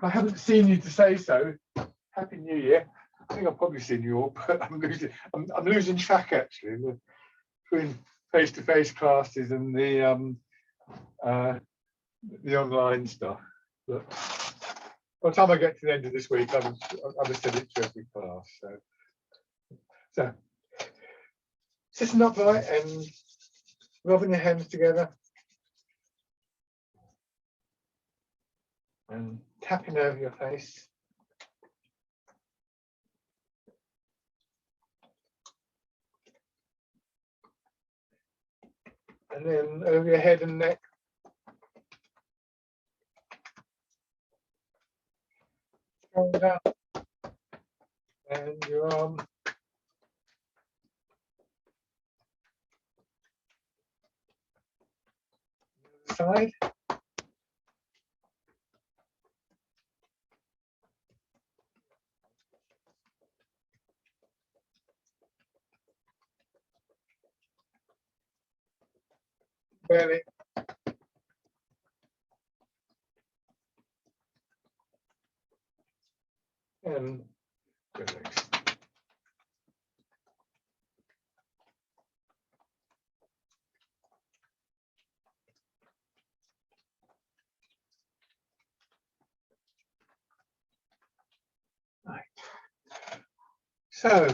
I haven't seen you to say so, Happy New Year. I think I've probably seen you all, but I'm losing track actually between face-to-face classes and the online stuff. But by the time I get to the end of this week, I've said it to every class. So sitting upright and rubbing your hands together and tapping over your face. And then over your head and neck. Shoulder and your arm. The other side. Belly. And your legs. Right. So,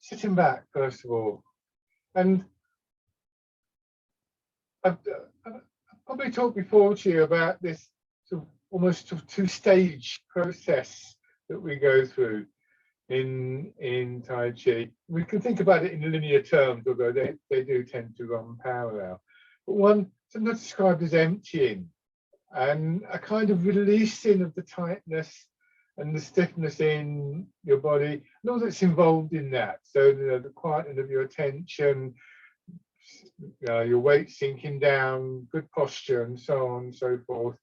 sitting back first of all, and I've probably talked before to you about this sort of almost sort of two-stage process that we go through in Tai Chi. We can think about it in linear terms, although they do tend to run parallel. But one sometimes described as emptying and a kind of releasing of the tightness and the stiffness in your body and all that's involved in that. So the quietening of your attention, your weight sinking down, good posture, and so on and so forth,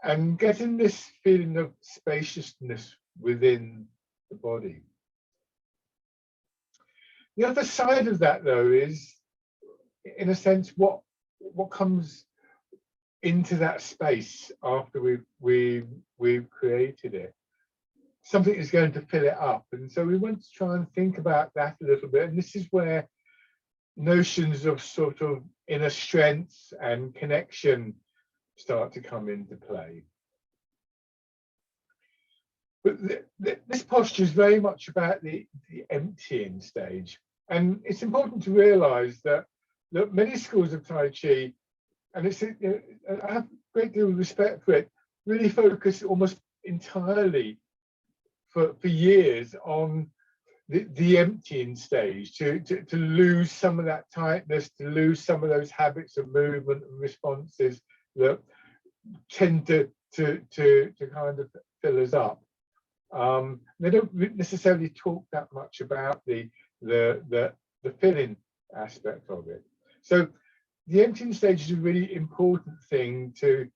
and getting this feeling of spaciousness within the body. The other side of that, though, is, in a sense, what comes into that space after we've created it. Something is going to fill it up, and so we want to try and think about that a little bit. And this is where notions of sort of inner strength and connection start to come into play. But this posture is very much about the emptying stage. And it's important to realize that many schools of Tai Chi, and I have a great deal of respect for it, really focus almost entirely for years on the emptying stage, to lose some of that tightness, to lose some of those habits of movement and responses that tend to kind of fill us up. They don't necessarily talk that much about the filling aspect of it. So the emptying stage is a really important thing to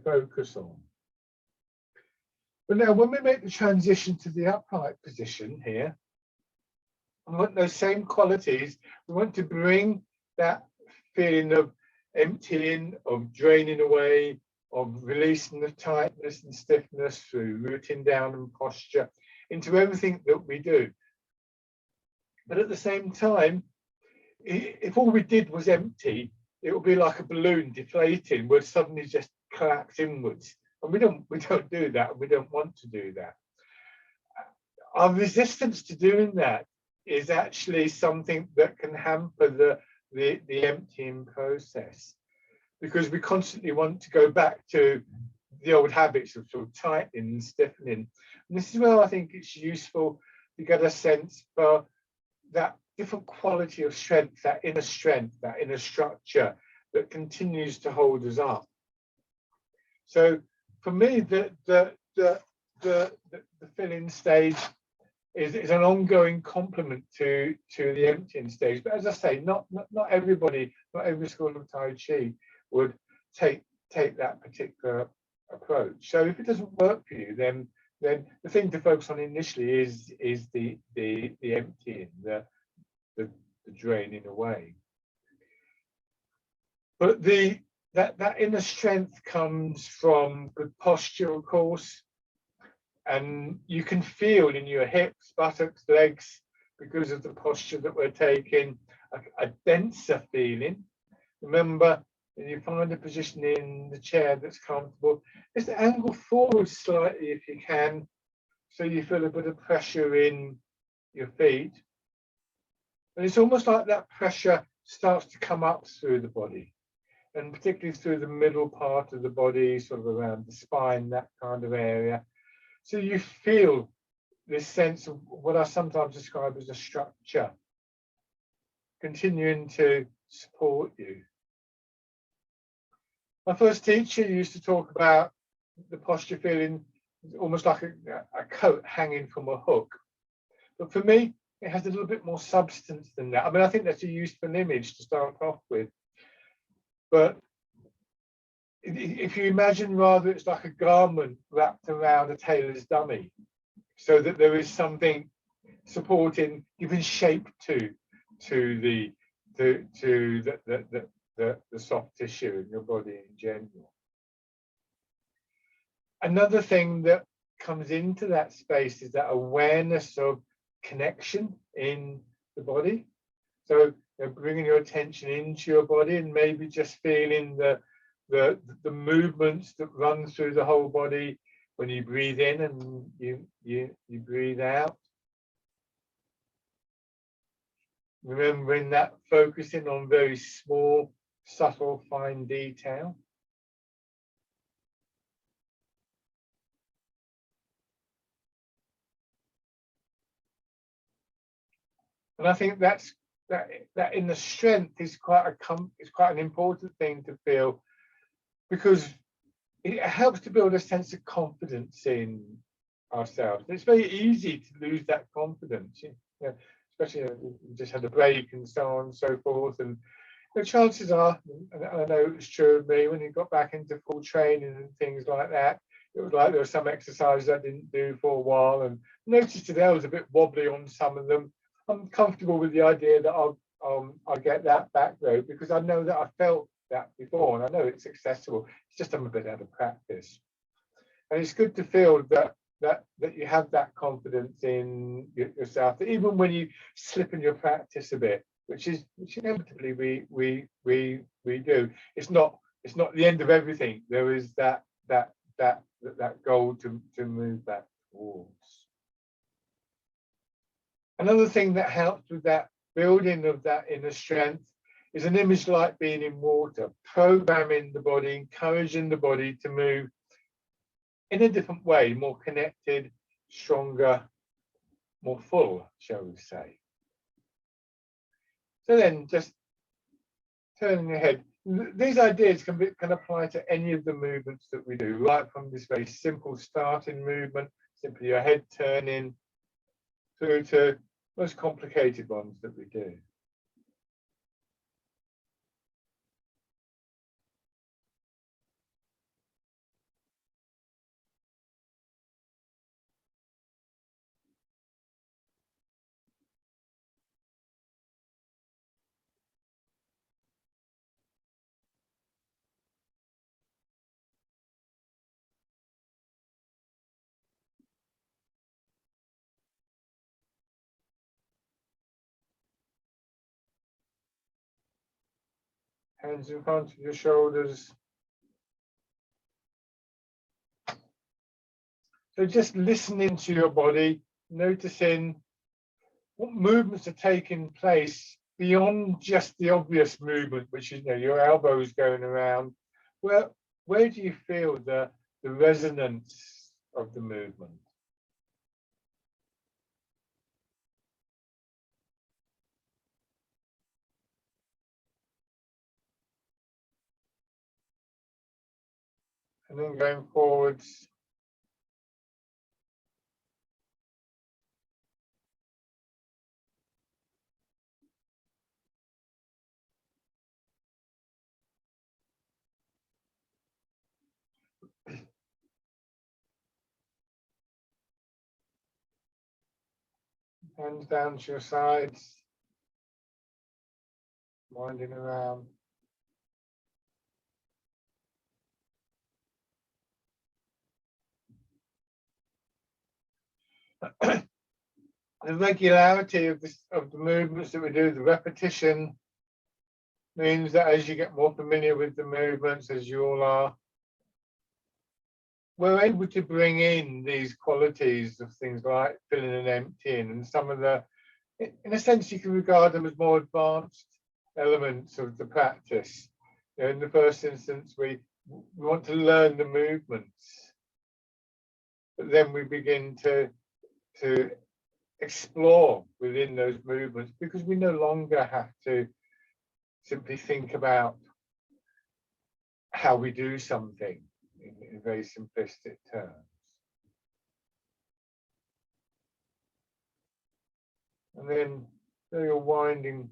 focus on. But now, when we make the transition to the upright position here, we want those same qualities. We want to bring that feeling of emptying, of draining away, of releasing the tightness and stiffness through rooting down and posture into everything that we do. But at the same time, if all we did was empty, it would be like a balloon deflating, would suddenly just collapse inwards. And we don't do that. We don't want to do that. Our resistance to doing that is actually something that can hamper the emptying process, because we constantly want to go back to the old habits of sort of tightening and stiffening. And this is where I think it's useful to get a sense for that different quality of strength, that inner structure that continues to hold us up. So for me, the filling stage is an ongoing complement to the emptying stage. But as I say, not everybody, not every school of Tai Chi would take that particular approach. So if it doesn't work for you, then the thing to focus on initially is the emptying, the draining away. But the that inner strength comes from good posture, of course, and you can feel in your hips, buttocks, legs, because of the posture that we're taking, a denser feeling. Remember, when you find a position in the chair that's comfortable, just angle forward slightly if you can, so you feel a bit of pressure in your feet. And it's almost like that pressure starts to come up through the body, and particularly through the middle part of the body, sort of around the spine, that kind of area. So you feel this sense of what I sometimes describe as a structure continuing to support you. My first teacher used to talk about the posture feeling almost like a coat hanging from a hook. But for me, it has a little bit more substance than that. I mean, I think that's a useful image to start off with. But if you imagine rather, it's like a garment wrapped around a tailor's dummy, so that there is something supporting, giving shape to the soft tissue in your body in general. Another thing that comes into that space is that awareness of connection in the body. So bringing your attention into your body and maybe just feeling the movements that run through the whole body when you breathe in and you breathe out. Remembering that, focusing on very small, subtle, fine detail. And I think that inner strength is quite an important thing to feel, because it helps to build a sense of confidence in ourselves. It's very easy to lose that confidence, especially if you just had a break and so on and so forth. And the chances are, and I know it was true of me, when you got back into full training and things like that, it was like there were some exercises I didn't do for a while, and noticed today I was a bit wobbly on some of them. I'm comfortable with the idea that I'll get that back though, because I know that I felt that before, and I know it's accessible. It's just I'm a bit out of practice, and it's good to feel that you have that confidence in yourself. That even when you slip in your practice a bit, which inevitably we do, it's not the end of everything. There is that goal to move that towards. Another thing that helps with that building of that inner strength is an image like being in water, programming the body, encouraging the body to move in a different way, more connected, stronger, more full, shall we say. So then just turning your head. These ideas can apply to any of the movements that we do, right from this very simple starting movement, simply your head turning, through to most complicated ones that we do. Hands in front of your shoulders. So just listening to your body, noticing what movements are taking place beyond just the obvious movement, which is your elbows going around. Where do you feel the resonance of the movement? And then going forwards. Hands down to your sides, winding around. The regularity of the movements that we do, the repetition, means that as you get more familiar with the movements, as you all are, we're able to bring in these qualities of things like filling and emptying, and some of the, in a sense, you can regard them as more advanced elements of the practice. You know, in the first instance, we want to learn the movements, but then we begin to explore within those movements, because we no longer have to simply think about how we do something in very simplistic terms. And then you're winding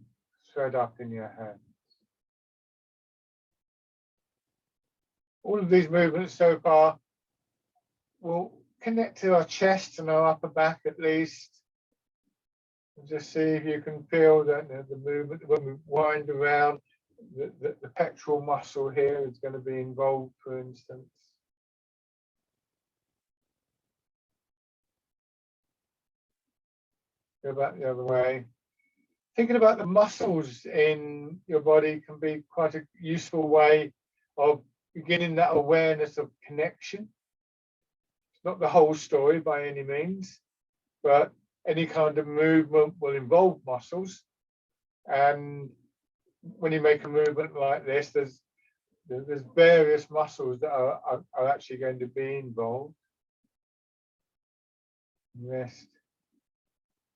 thread up in your hands. All of these movements so far will connect to our chest and our upper back at least. And just see if you can feel that, you know, the movement when we wind around, the pectoral muscle here is going to be involved, for instance. Go back the other way. Thinking about the muscles in your body can be quite a useful way of beginning that awareness of connection. It's not the whole story by any means, but any kind of movement will involve muscles. And when you make a movement like this, there's various muscles that are actually going to be involved. Rest.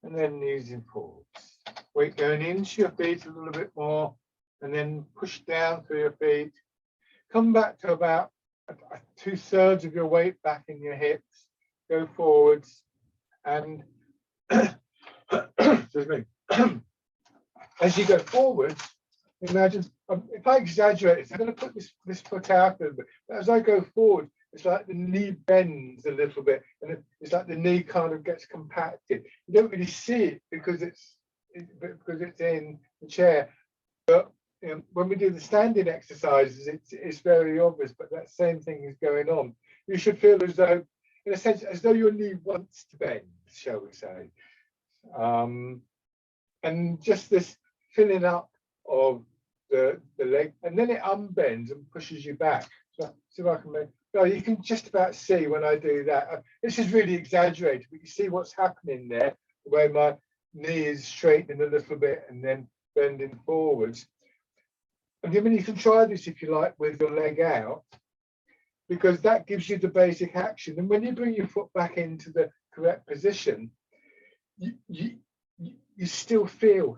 And then easing forwards. Weight going into your feet a little bit more, and then push down through your feet. Come back to about 2/3 of your weight back in your hips. Go forwards, and excuse me. As you go forwards, imagine, if I exaggerate it, I'm going to put this foot out a little bit, but as I go forward, it's like the knee bends a little bit, and it's like the knee kind of gets compacted. You don't really see it because it's in the chair, but you know, when we do the standing exercises, it's very obvious. But that same thing is going on. You should feel as though, in a sense, as though your knee wants to bend, shall we say, and just this filling up of the leg, and then it unbends and pushes you back. So see if I can make. Well, you can just about see when I do that. This is really exaggerated, but you see what's happening there, the way my knee is straightening a little bit and then bending forwards. And I mean, you can try this if you like with your leg out, because that gives you the basic action. And when you bring your foot back into the correct position, you still feel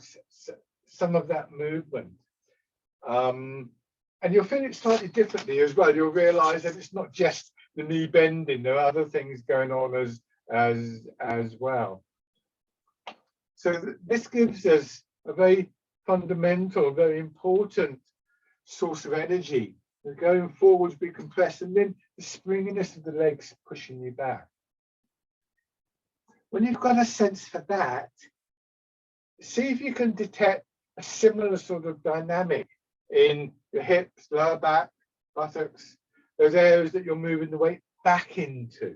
some of that movement. And you'll feel it slightly differently as well. You'll realise that it's not just the knee bending, there are other things going on as well. So this gives us a very fundamental, very important source of energy. You're going forwards, be compressed, and then the springiness of the legs pushing you back. When you've got a sense for that, see if you can detect a similar sort of dynamic in your hips, lower back, buttocks, those areas that you're moving the weight back into.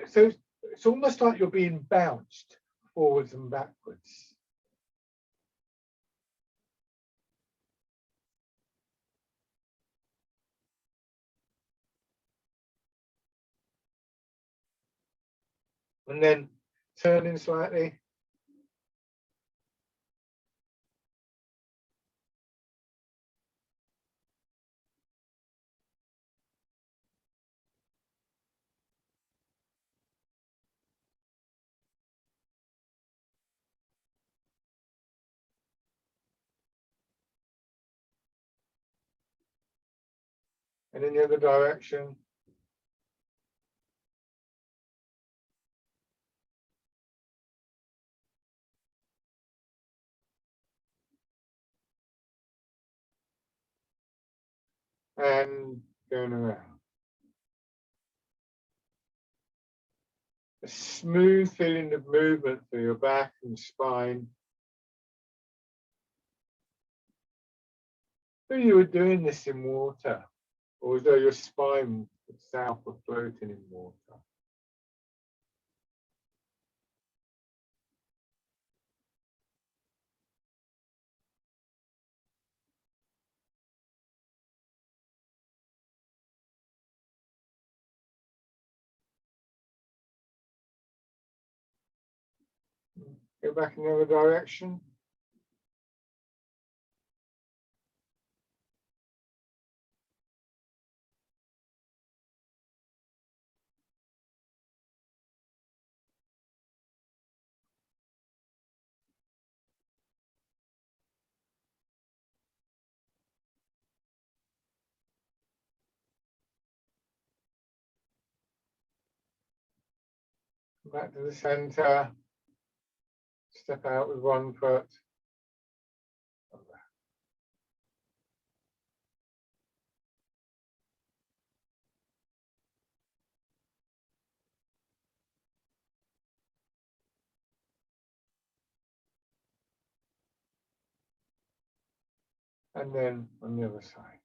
So it's almost like you're being bounced forwards and backwards. And then turning slightly. And in the other direction. And going around. A smooth feeling of movement through your back and spine. If you were doing this in water, or as though your spine itself or floating in water. Go back in the other direction. Back to the center. Step out with one foot. And then on the other side.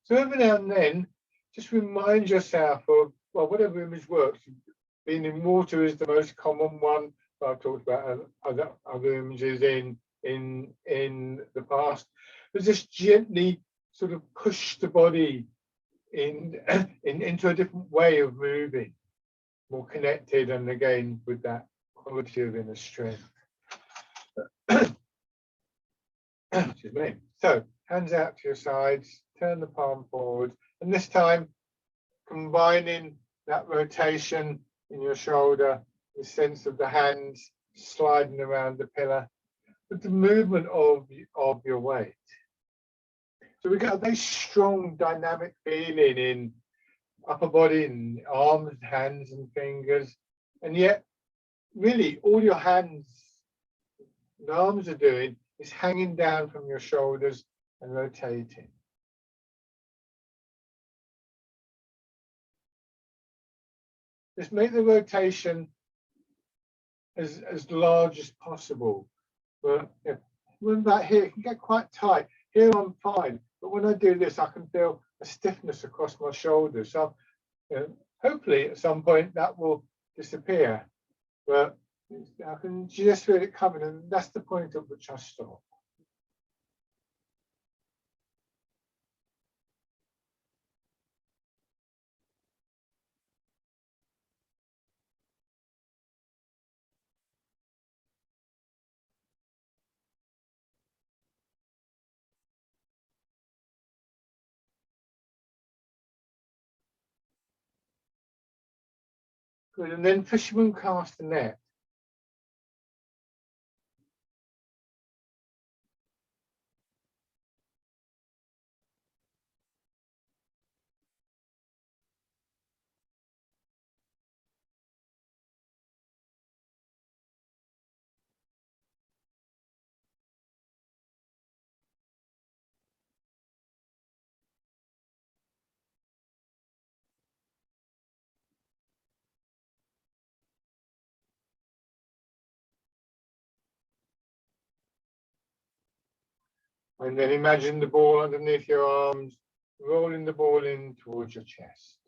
So every now and then, just remind yourself of, well, whatever image works. Being in water is the most common one. I've talked about other images in the past. But just gently sort of push the body into a different way of moving, more connected, and again with that quality of inner strength. Excuse me. So hands out to your sides, turn the palm forward, and this time combining that rotation in your shoulder, the sense of the hands sliding around the pillar, with the movement of your weight. So we get a very strong dynamic feeling in upper body and arms, hands and fingers, and yet really all your hands and arms are doing is hanging down from your shoulders and rotating. Just make the rotation as large as possible. But when that here, it can get quite tight. Here I'm fine, but when I do this, I can feel a stiffness across my shoulders. So hopefully at some point that will disappear. But I can just feel it coming, and that's the point at which I stop. Good, and then fisherman cast the net. And then imagine the ball underneath your arms, rolling the ball in towards your chest.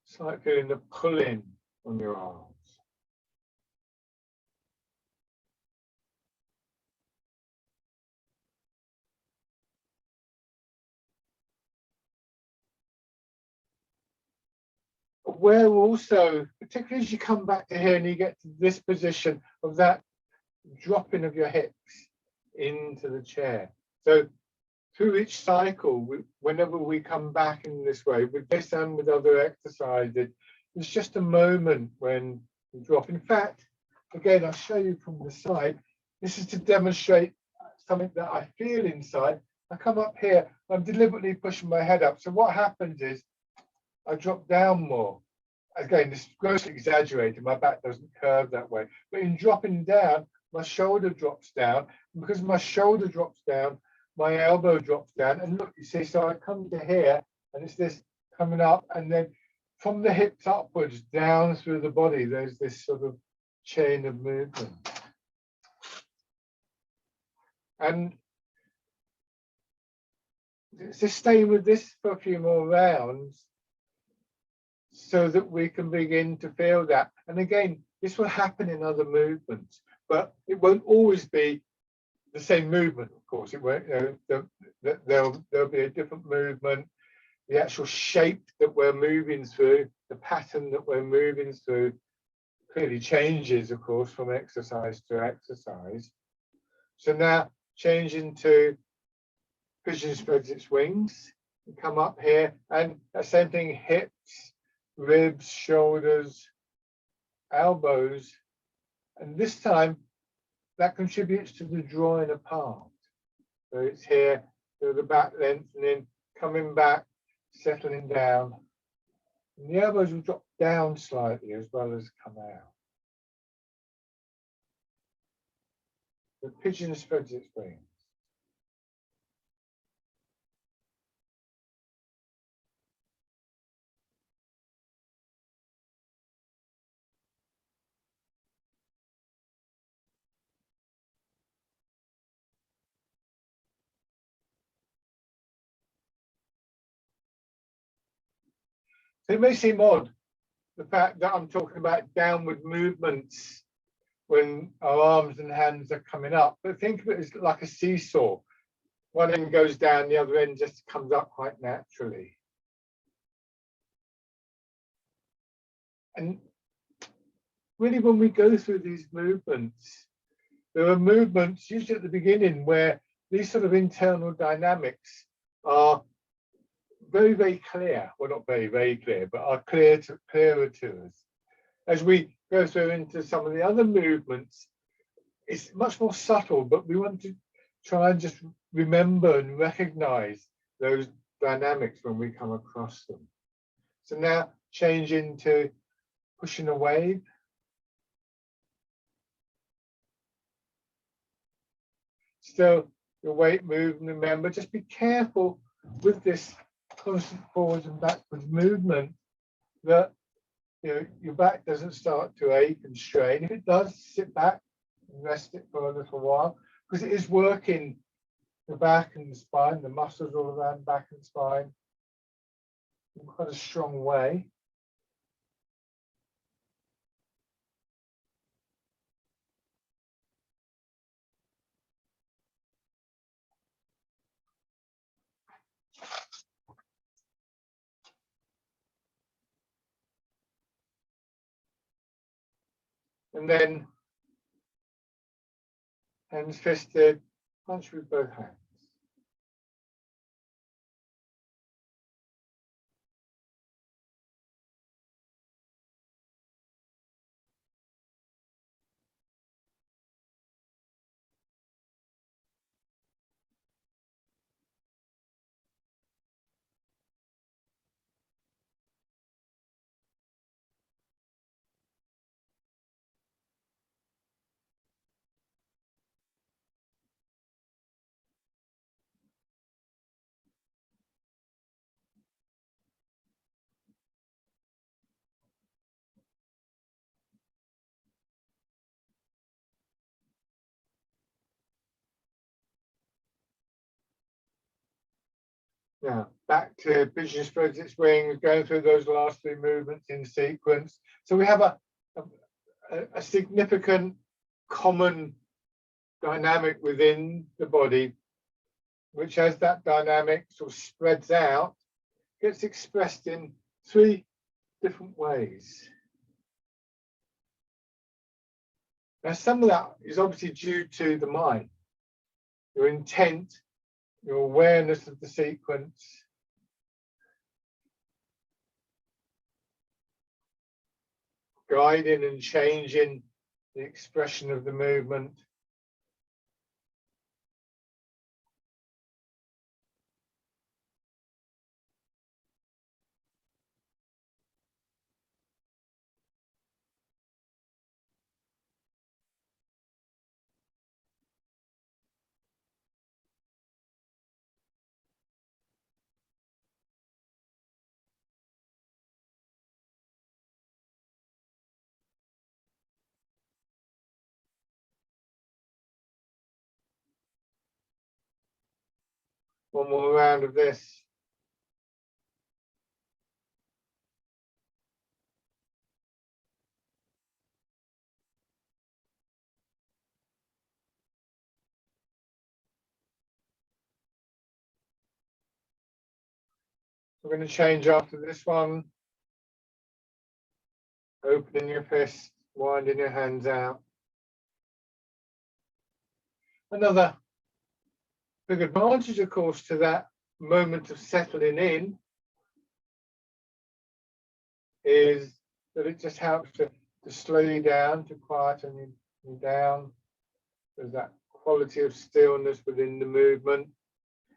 It's like feeling the pulling on your arms. Where also, particularly as you come back to here and you get to this position of that dropping of your hips into the chair. So through each cycle, whenever we come back in this way, with this and with other exercises, there's just a moment when you drop. In fact, again, I'll show you from the side. This is to demonstrate something that I feel inside. I come up here, I'm deliberately pushing my head up. So what happens is I drop down more. Again, this is grossly exaggerated. My back doesn't curve that way. But in dropping down, my shoulder drops down. And because my shoulder drops down, my elbow drops down. And look, you see, so I come to here, and it's this coming up, and then from the hips upwards, down through the body, there's this sort of chain of movement. And just stay with this for a few more rounds so that we can begin to feel that. And again, this will happen in other movements, but it won't always be the same movement, of course. It won't, there'll be a different movement. The actual shape that we're moving through, the pattern that we're moving through clearly changes, of course, from exercise to exercise. So now changing to pigeon spreads its wings, and come up here, and that same thing, hips, ribs, shoulders, elbows, and this time that contributes to the drawing apart. So it's here, so the back lengthening, coming back, settling down. And the elbows will drop down slightly as well as come out. The pigeon spreads its wings. So it may seem odd, the fact that I'm talking about downward movements when our arms and hands are coming up, but think of it as like a seesaw. One end goes down, the other end just comes up quite naturally. And really, when we go through these movements, there are movements usually at the beginning where these sort of internal dynamics are very, very clear. Well, not very, very clear, but are clearer to us. As we go through into some of the other movements, it's much more subtle, but we want to try and just remember and recognize those dynamics when we come across them. So now change into pushing a wave. Still your weight moving, remember, just be careful with this constant forwards and backwards movement that your back doesn't start to ache and strain. If it does, sit back and rest it for a little while, because it is working the back and the spine, the muscles all around back and spine in quite a strong way. And then hands fisted, punch with both hands. Now, back to pigeon spreads its wings, going through those last three movements in sequence. So we have a significant common dynamic within the body, which as that dynamic sort of spreads out, gets expressed in three different ways. Now, some of that is obviously due to the mind, your intent, your awareness of the sequence. Guiding and changing the expression of the movement. one more round of this. We're going to change after this one. Opening your fist, winding your hands out. Another big advantage, of course, to that moment of settling in is that it just helps to slow you down, to quieten you down. There's that quality of stillness within the movement.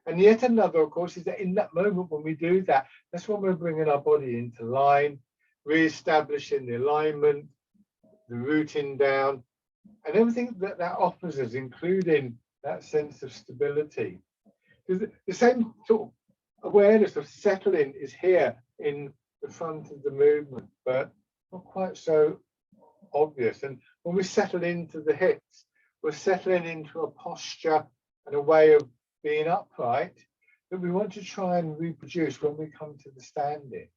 And yet another, of course, is that in that moment when we do that, that's when we're bringing our body into line, re-establishing the alignment, the rooting down, and everything that offers us, including that sense of stability. The same sort of awareness of settling is here in the front of the movement, but not quite so obvious. And when we settle into the hips, we're settling into a posture and a way of being upright that we want to try and reproduce when we come to the standing.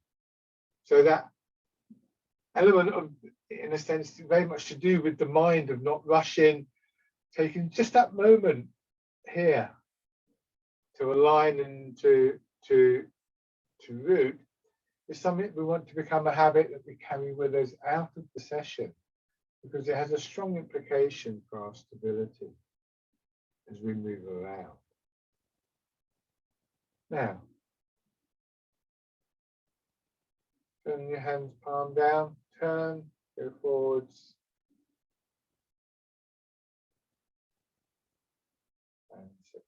So that element of, in a sense, very much to do with the mind of not rushing, taking just that moment here to align and to root, is something we want to become a habit that we carry with us out of the session, because it has a strong implication for our stability as we move around. Now, turn your hands palm down, turn, go forwards, and sit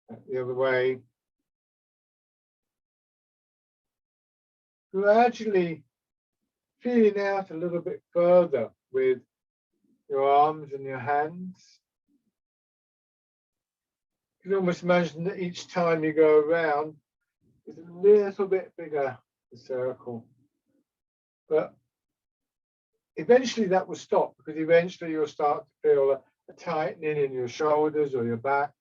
back. The other way. Gradually feeling out a little bit further with your arms and your hands. You can almost imagine that each time you go around, it's a little bit bigger, the circle. But eventually that will stop, because eventually you'll start to feel a tightening in your shoulders or your back.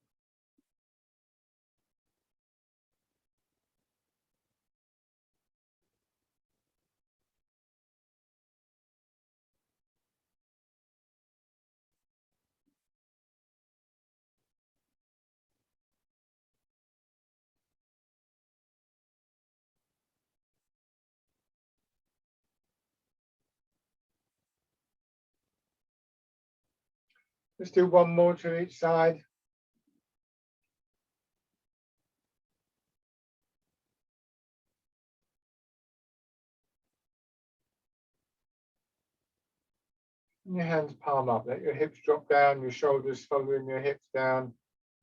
Let's do one more to each side. And your hands palm up, let your hips drop down, your shoulders following your hips down,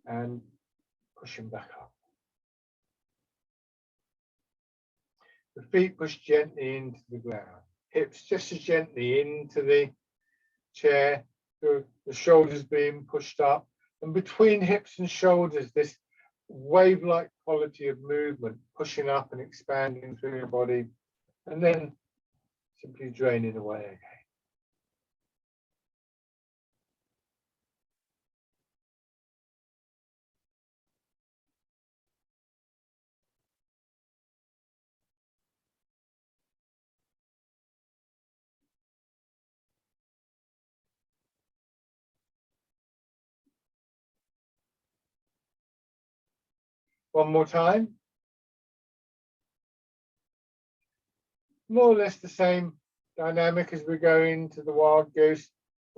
and pushing back up. The feet push gently into the ground, hips just as gently into the chair, the shoulders being pushed up, and between hips and shoulders, this wave-like quality of movement, pushing up and expanding through your body, and then simply draining away again. One more time. More or less the same dynamic as we go into the wild goose,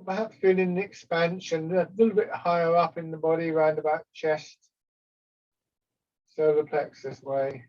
perhaps feeling the expansion a little bit higher up in the body, around about chest, solar plexus way.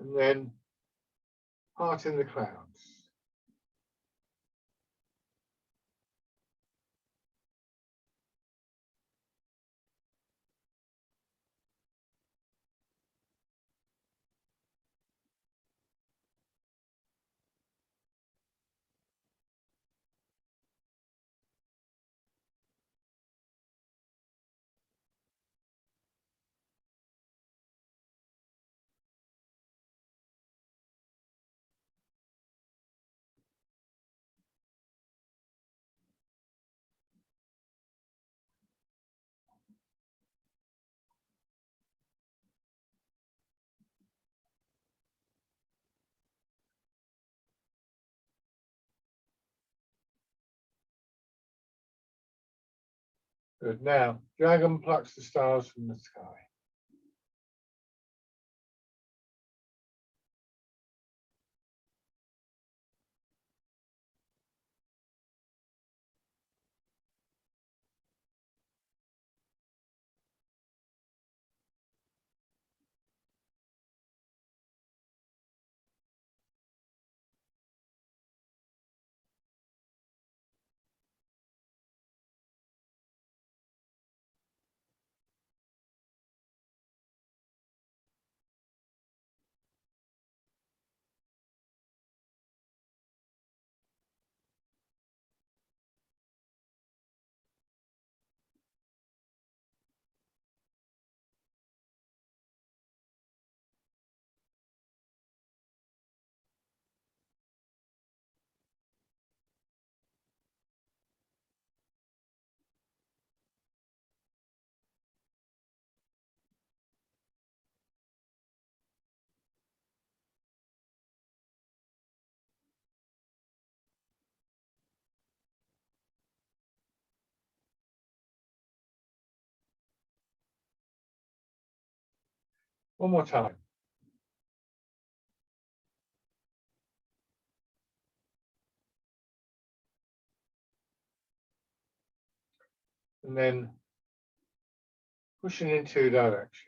And then heart in the clouds. Good. Now, dragon plucks the stars from the sky. One more time. And then pushing in two directions.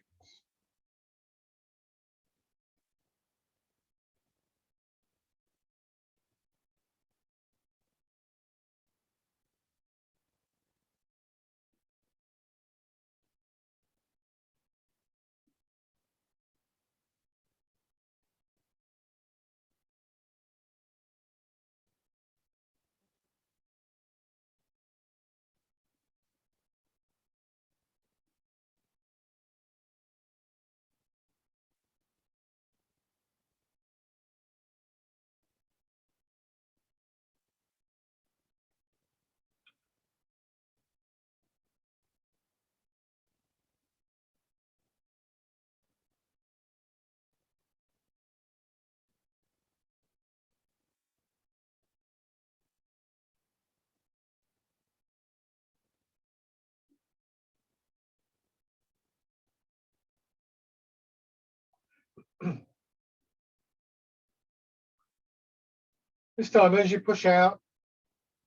This time, as you push out,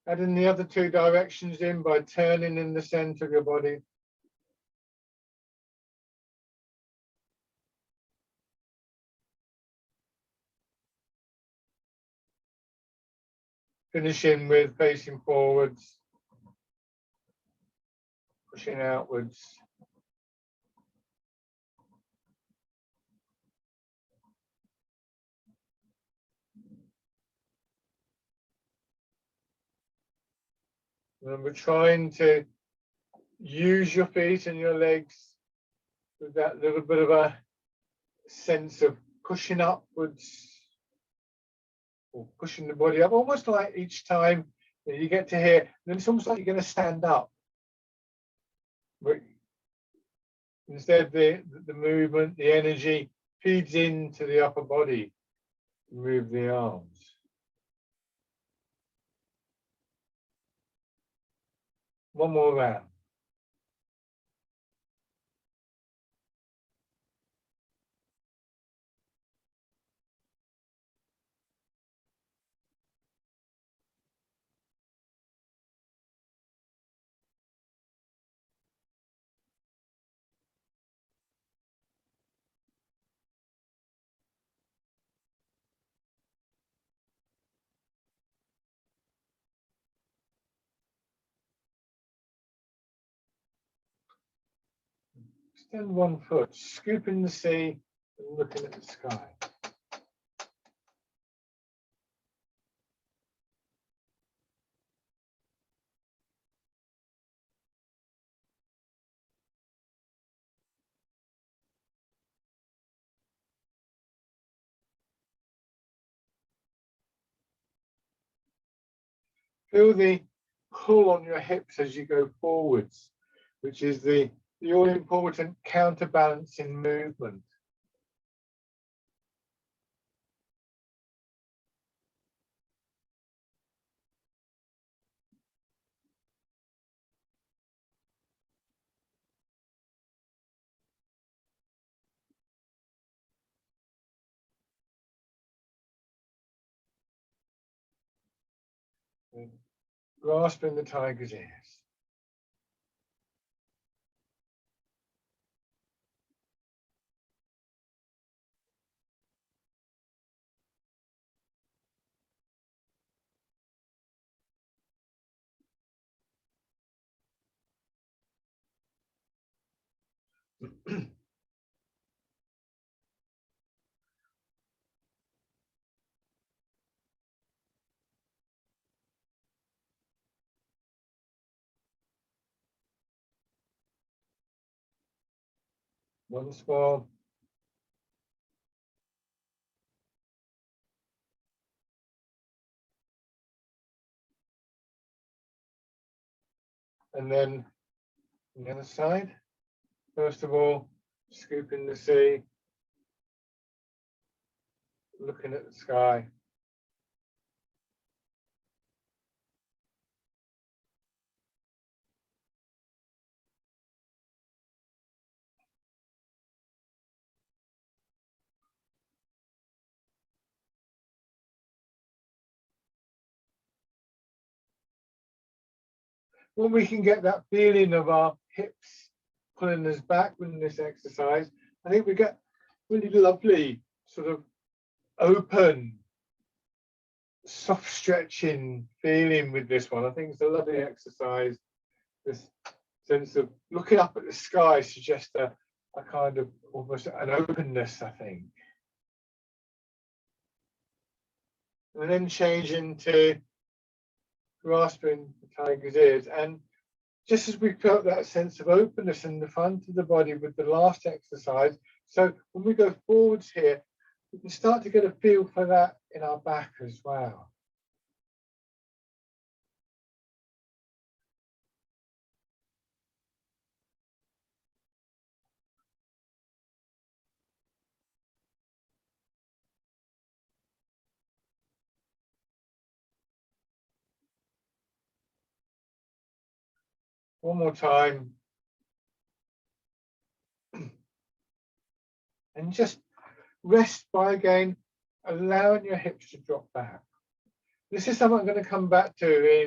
adding the other two directions in by turning in the center of your body. Finishing with facing forwards, pushing outwards. Remember, trying to use your feet and your legs with that little bit of a sense of pushing upwards or pushing the body up, almost like each time that you get to here, then it's almost like you're going to stand up. But instead, the movement, the energy feeds into the upper body to move the arms. One more round. Extend one foot, scooping the sea and looking at the sky. Feel the pull on your hips as you go forwards, which is the all-important counterbalancing movement. And grasping the tiger's ears. Once more. And then on the other side, first of all, scooping the sea, looking at the sky. When we can get that feeling of our hips pulling us back with this exercise, I think we get really lovely sort of open, soft stretching feeling with this one. I think it's a lovely exercise. This sense of looking up at the sky suggests a kind of almost an openness, I think. And then changing to grasping the tiger's ears. And just as we felt that sense of openness in the front of the body with the last exercise, so when we go forwards here, we can start to get a feel for that in our back as well. One more time. And just rest by again allowing your hips to drop back. This is something I'm going to come back to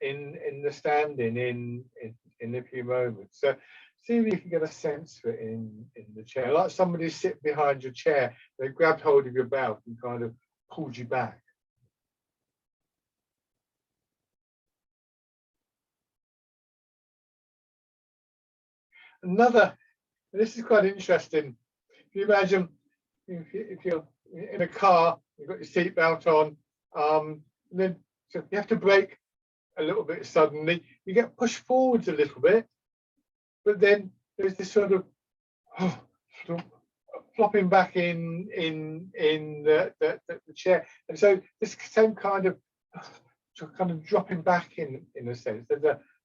in the standing in a few moments. So see if you can get a sense for it in the chair. Like somebody sit behind your chair, they grabbed hold of your belt and kind of pulled you back. Another, this is quite interesting. If you imagine if you're in a car, you've got your seatbelt on, and then so you have to brake a little bit suddenly, you get pushed forwards a little bit, but then there's this sort of flopping back in the chair, and so this same kind of dropping back in a sense.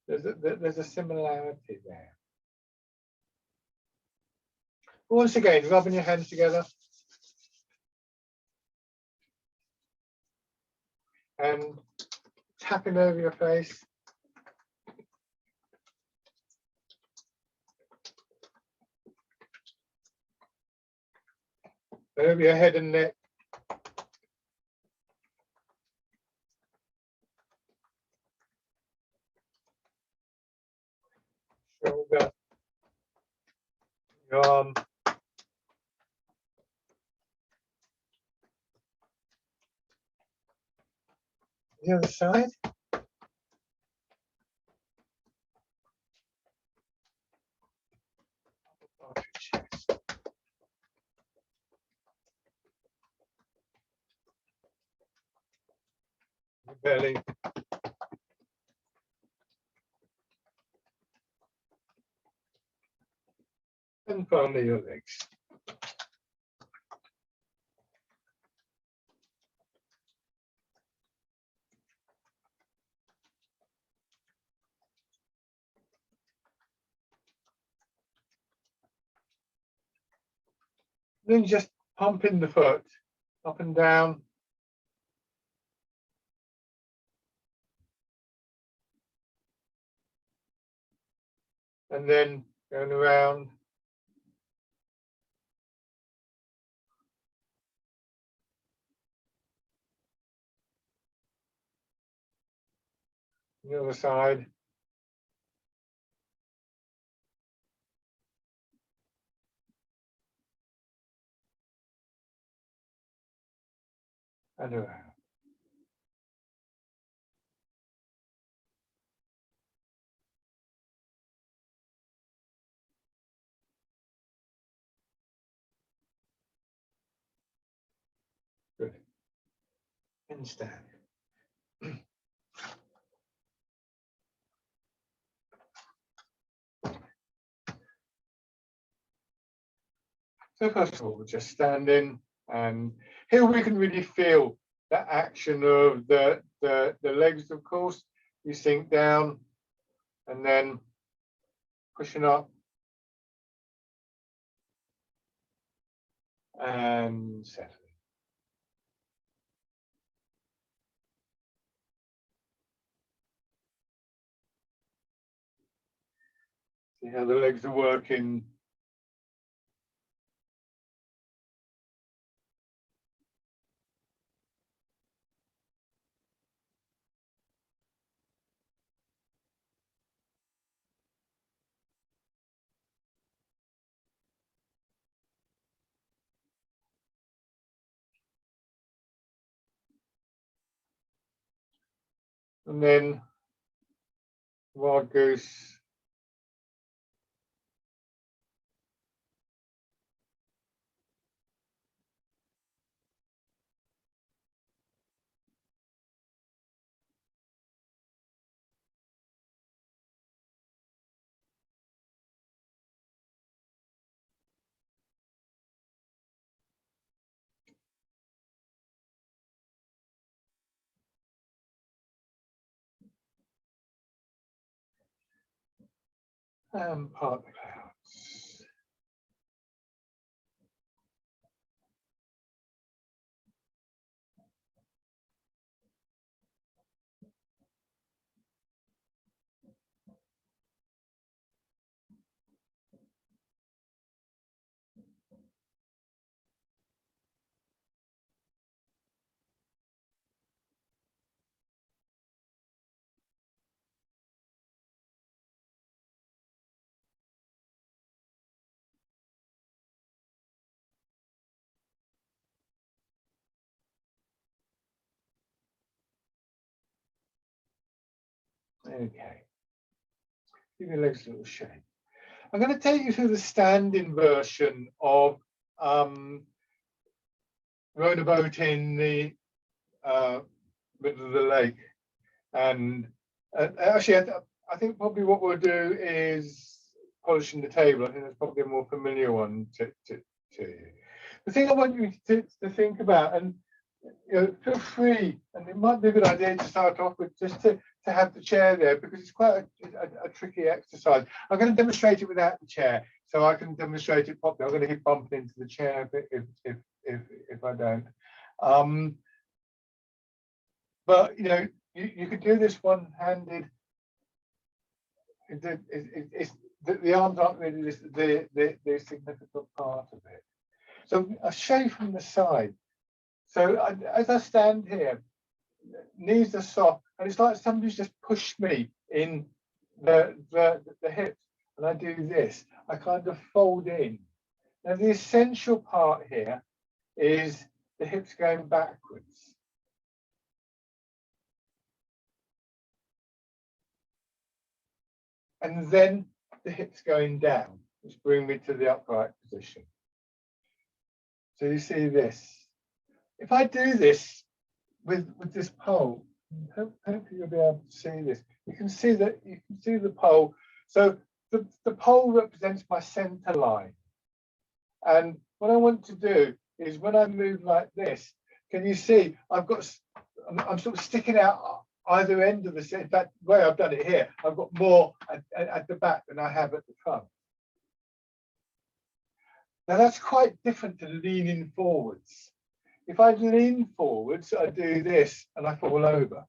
There's a similarity there. Once again, rubbing your hands together and tapping over your face. Over your head and neck. Shoulder. Your arm. The other side. Your belly. And finally your legs. Then just pumping the foot up and down. And then going around. The other side. And around. Good. And stand. So first of all, we're just standing, and here we can really feel that action of the legs, of course. You sink down and then pushing up and settling. See how the legs are working. And then wild goose. And part the clouds. Okay. Give your legs a little shake. I'm going to take you through the standing version of rowing a boat in the middle of the lake. And actually, I think probably what we'll do is polishing the table. I think that's probably a more familiar one to you. The thing I want you to think about, and feel free, and it might be a good idea to start off with just to have the chair there, because it's quite a tricky exercise. I'm going to demonstrate it without the chair, so I can demonstrate it properly. I'm going to keep bumping into the chair if I don't. But you could do this one-handed. The arms aren't really the significant part of it. So I'll show you from the side. So as I stand here, knees are soft, and it's like somebody's just pushed me in the hips, and I do this. I kind of fold in. Now the essential part here is the hips going backwards. And then the hips going down, which bring me to the upright position. So you see this. If I do this with this pole, hopefully you'll be able to see this. You can see the pole. So the pole represents my center line. And what I want to do is when I move like this, can you see I'm sort of sticking out either end of the, in fact, the way I've done it here, I've got more at the back than I have at the front. Now that's quite different to leaning forwards. If I lean forwards, I do this and I fall over.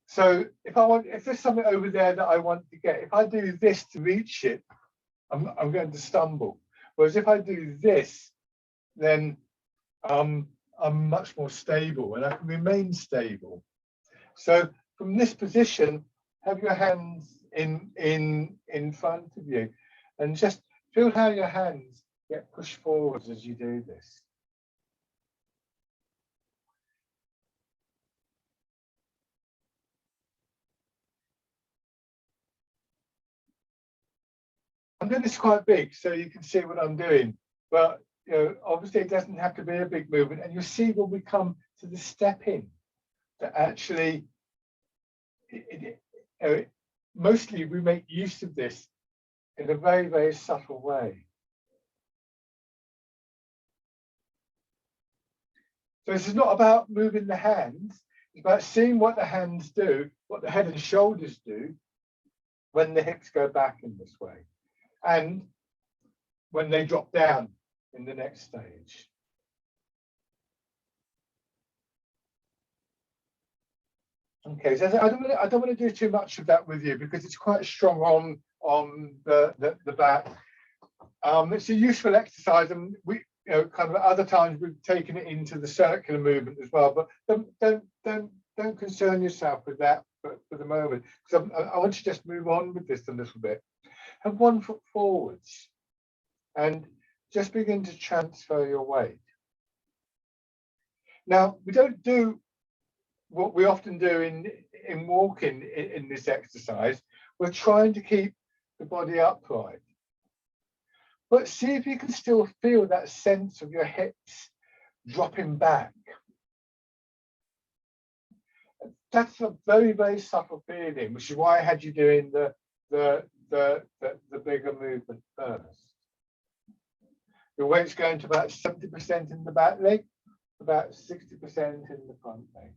So if there's something over there that I want to get, if I do this to reach it, I'm going to stumble. Whereas if I do this, then I'm much more stable and I can remain stable. So from this position, have your hands in front of you, and just feel how your hands get pushed forwards as you do this. I'm doing this quite big, so you can see what I'm doing. But obviously, it doesn't have to be a big movement. And you'll see when we come to the step in that actually, mostly we make use of this in a very, very subtle way. So this is not about moving the hands. It's about seeing what the hands do, what the head and shoulders do when the hips go back in this way, and when they drop down in the next stage. Okay, so I don't want to do too much of that with you because it's quite strong on the back. It's a useful exercise, and we kind of at other times we've taken it into the circular movement as well. But don't concern yourself with that for the moment, because I want to just move on with this a little bit. Have 1 foot forwards, and just begin to transfer your weight. Now, we don't do what we often do in walking in this exercise. We're trying to keep the body upright. But see if you can still feel that sense of your hips dropping back. That's a very, very subtle feeling, which is why I had you doing the bigger movement first. Your weight's going to about 70% in the back leg, about 60% in the front leg.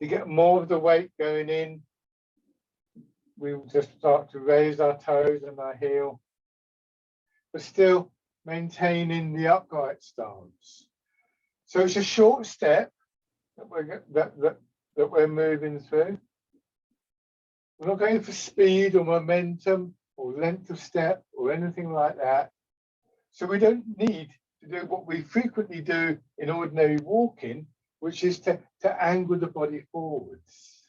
To get more of the weight going in, we will just start to raise our toes and our heel, but still maintaining the upright stance. So it's a short step that we're moving through. We're not going for speed or momentum or length of step or anything like that. So we don't need to do what we frequently do in ordinary walking, which is to angle the body forwards.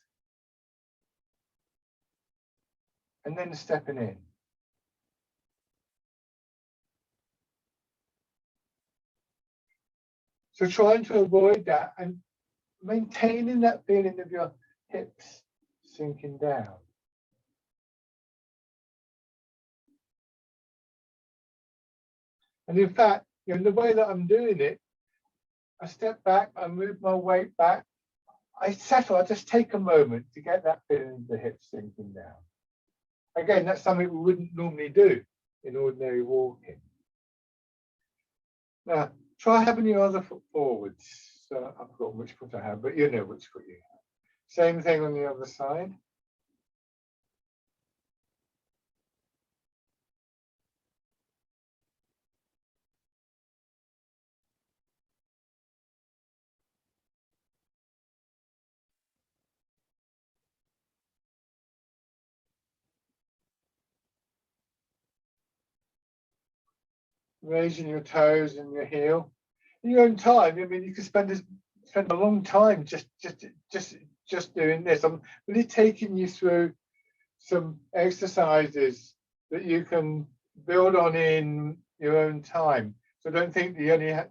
And then stepping in. So trying to avoid that and maintaining that feeling of your hips sinking down. And in fact, the way that I'm doing it, I step back, I move my weight back, I settle, I just take a moment to get that feeling of the hips sinking down. Again, that's something we wouldn't normally do in ordinary walking. Now, try having your other foot forwards. So I've forgotten which foot I have, but you know which foot you have. Same thing on the other side. Raising your toes and your heel in your own time. I mean, you can spend a long time just doing this. I'm really taking you through some exercises that you can build on in your own time. So don't think that you only have,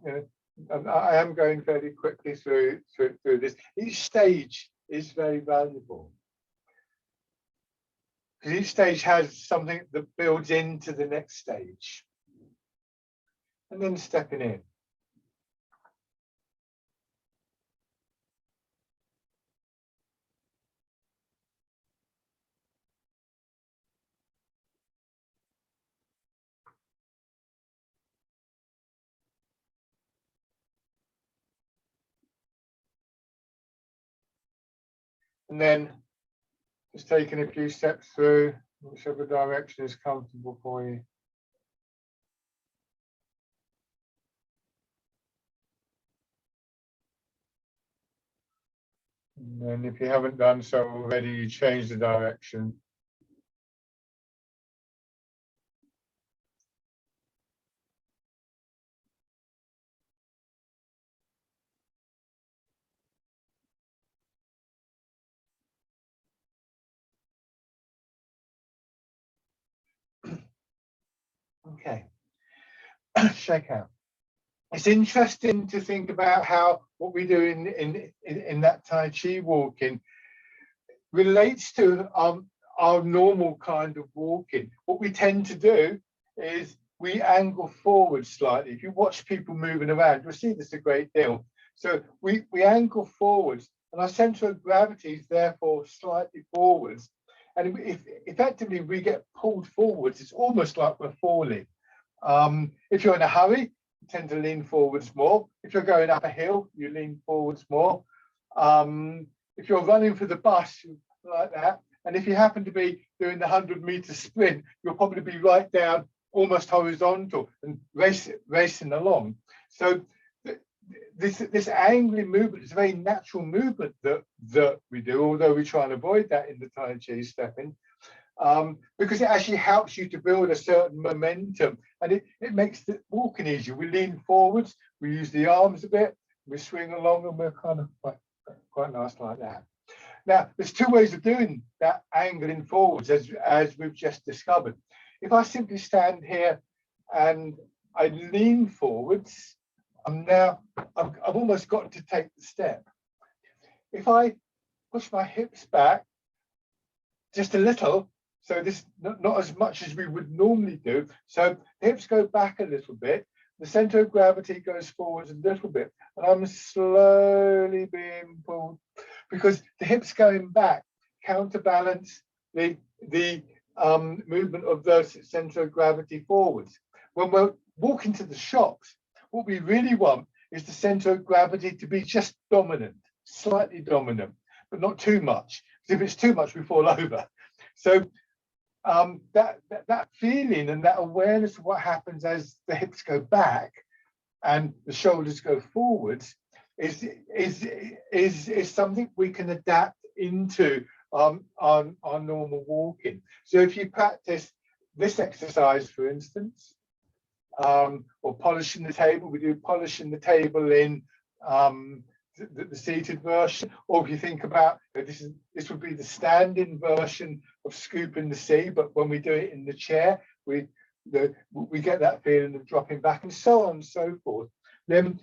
I am going fairly quickly through this. Each stage is very valuable, because each stage has something that builds into the next stage. And then stepping in. And then just taking a few steps through, whichever direction is comfortable for you. And then if you haven't done so already, you change the direction. Okay. Shake out. It's interesting to think about how what we do in that Tai Chi walking relates to our normal kind of walking. What we tend to do is we angle forward slightly. If you watch people moving around, you'll see this a great deal. So we angle forwards, and our center of gravity is therefore slightly forwards. And if effectively we get pulled forwards, it's almost like we're falling. If you're in a hurry, you tend to lean forwards more. If you're going up a hill, you lean forwards more. If you're running for the bus, like that, and if you happen to be doing the 100-meter sprint, you'll probably be right down, almost horizontal, and racing along. So this angling movement is a very natural movement that we do, although we try and avoid that in the Tai Chi stepping, because it actually helps you to build a certain momentum, and it makes the walking easier. We lean forwards, we use the arms a bit, we swing along, and we're kind of quite nice like that. Now, there's two ways of doing that angling forwards, as we've just discovered. If I simply stand here and I lean forwards, I've almost got to take the step. If I push my hips back just a little, so this not as much as we would normally do, so the hips go back a little bit, the center of gravity goes forwards a little bit, and I'm slowly being pulled, because the hips going back counterbalance the movement of the center of gravity forwards. When we're walking to the shops, what we really want is the center of gravity to be just dominant, slightly dominant, but not too much. Because if it's too much, we fall over. So that feeling and that awareness of what happens as the hips go back and the shoulders go forwards is something we can adapt into our normal walking. So if you practice this exercise, for instance, or polishing the table, we do polishing the table in the seated version, or if you think about this would be the standing version of scooping the sea, but when we do it in the chair, we get that feeling of dropping back, and so on and so forth. Then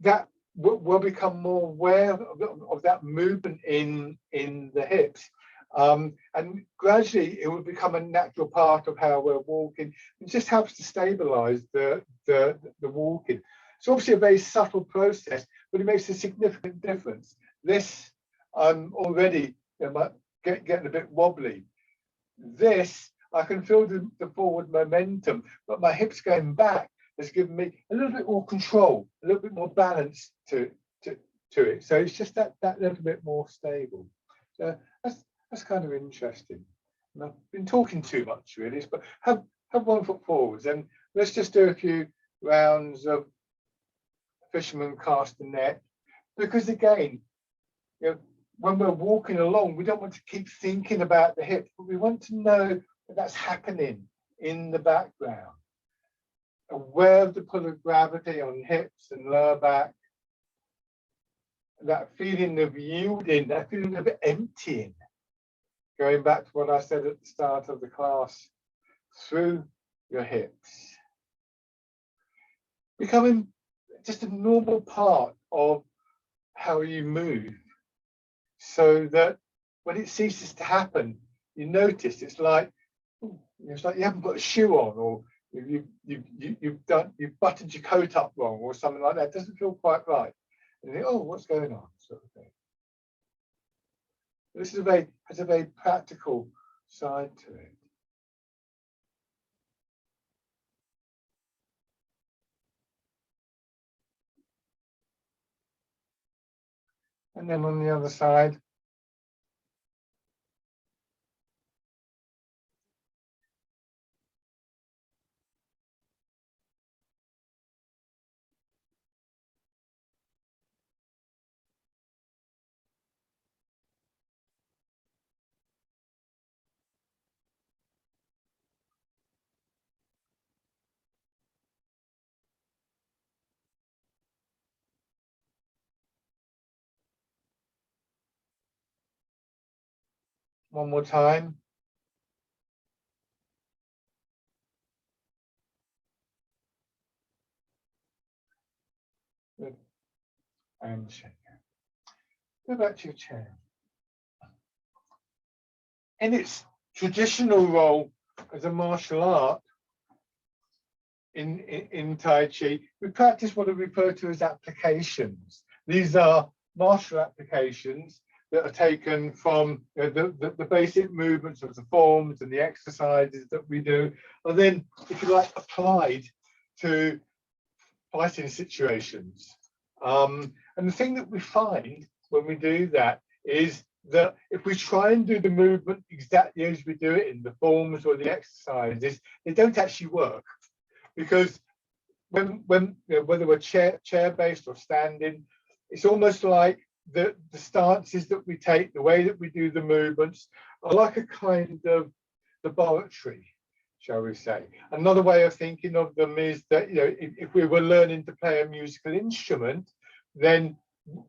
that we'll become more aware of that movement in the hips, and gradually it will become a natural part of how we're walking. It just helps to stabilize the walking. It's obviously a very subtle process, but it makes a significant difference. This, I'm already getting a bit wobbly. This, I can feel the forward momentum, but my hips going back has given me a little bit more control, a little bit more balance to it. So it's just that little bit more stable. So that's kind of interesting. And I've been talking too much really, but have 1 foot forwards, and let's just do a few rounds of fisherman cast the net, because again, when we're walking along, we don't want to keep thinking about the hips, but we want to know that that's happening in the background. Aware of the pull of gravity on hips and lower back, that feeling of yielding, that feeling of emptying, going back to what I said at the start of the class, through your hips, becoming just a normal part of how you move, so that when it ceases to happen, you notice it's like you haven't got a shoe on, or you've buttoned your coat up wrong, or something like that. It doesn't feel quite right. And you think, oh, what's going on, sort of thing. This has a very practical side to it. And then on the other side, one more time. and shake. Go back to your chair. In its traditional role as a martial art in Tai Chi, we practice what are referred to as applications. These are martial applications that are taken from the basic movements of the forms and the exercises that we do, are then, if you like, applied to fighting situations. And the thing that we find when we do that is that if we try and do the movement exactly as we do it in the forms or the exercises, they don't actually work, because when whether we're chair-based or standing, it's almost like the stances that we take, the way that we do the movements, are like a kind of laboratory, shall we say. Another way of thinking of them is that, you know, if we were learning to play a musical instrument, then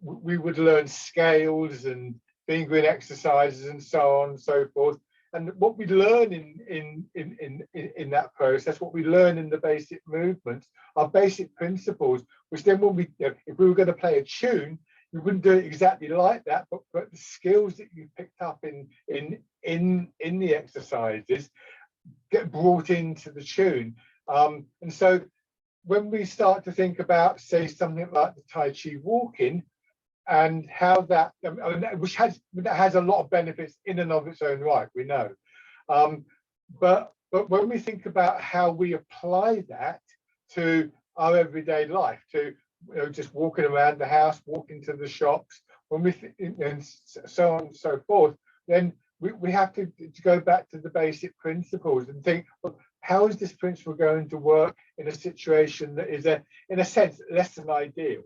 we would learn scales and fingering exercises and so on and so forth. And what we learn in that process, what we learn in the basic movements, are basic principles, which then when we, if we were going to play a tune, we wouldn't do it exactly like that, but the skills that you picked up in the exercises get brought into the tune. And so when we start to think about, say, something like the Tai Chi Walking, and how that, which has a lot of benefits in and of its own right, we know. But when we think about how we apply that to our everyday life, to, you know, just walking around the house, walking to the shops, when we and so on and so forth, then we have to go back to the basic principles and think, well, how is this principle going to work in a situation that is, in a sense, less than ideal?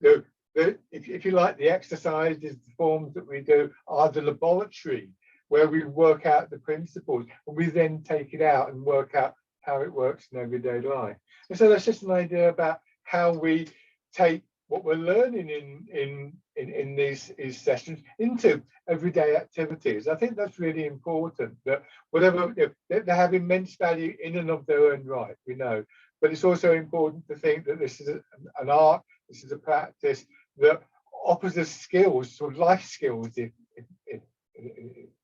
You know, if you like, the exercises, the forms that we do are the laboratory where we work out the principles, and we then take it out and work out how it works in everyday life. And so that's just an idea about how we take what we're learning in these sessions into everyday activities. I think that's really important, that whatever, you know, they have immense value in and of their own right, we know, but it's also important to think that this is an art, this is a practice that offers us skills, sort of life skills, if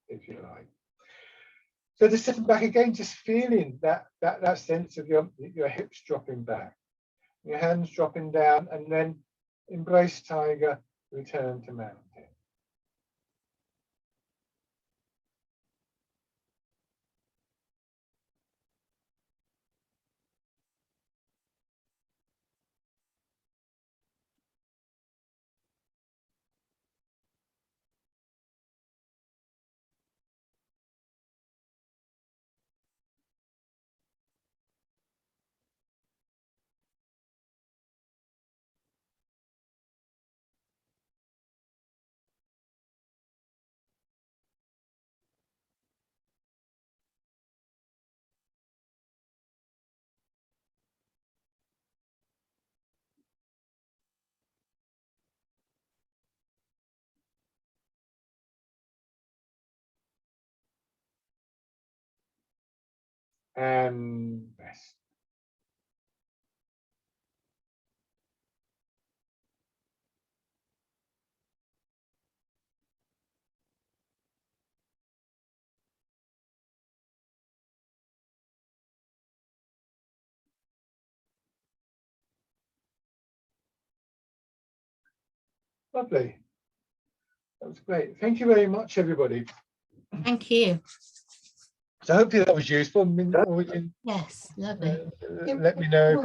you like. So just sitting back again, just feeling that sense of your hips dropping back, your hands dropping down, and then embrace tiger, return to mountain. And rest. Lovely. That was great. Thank you very much, everybody. Thank you. So hopefully that was useful. I mean, Yes, lovely. let me know.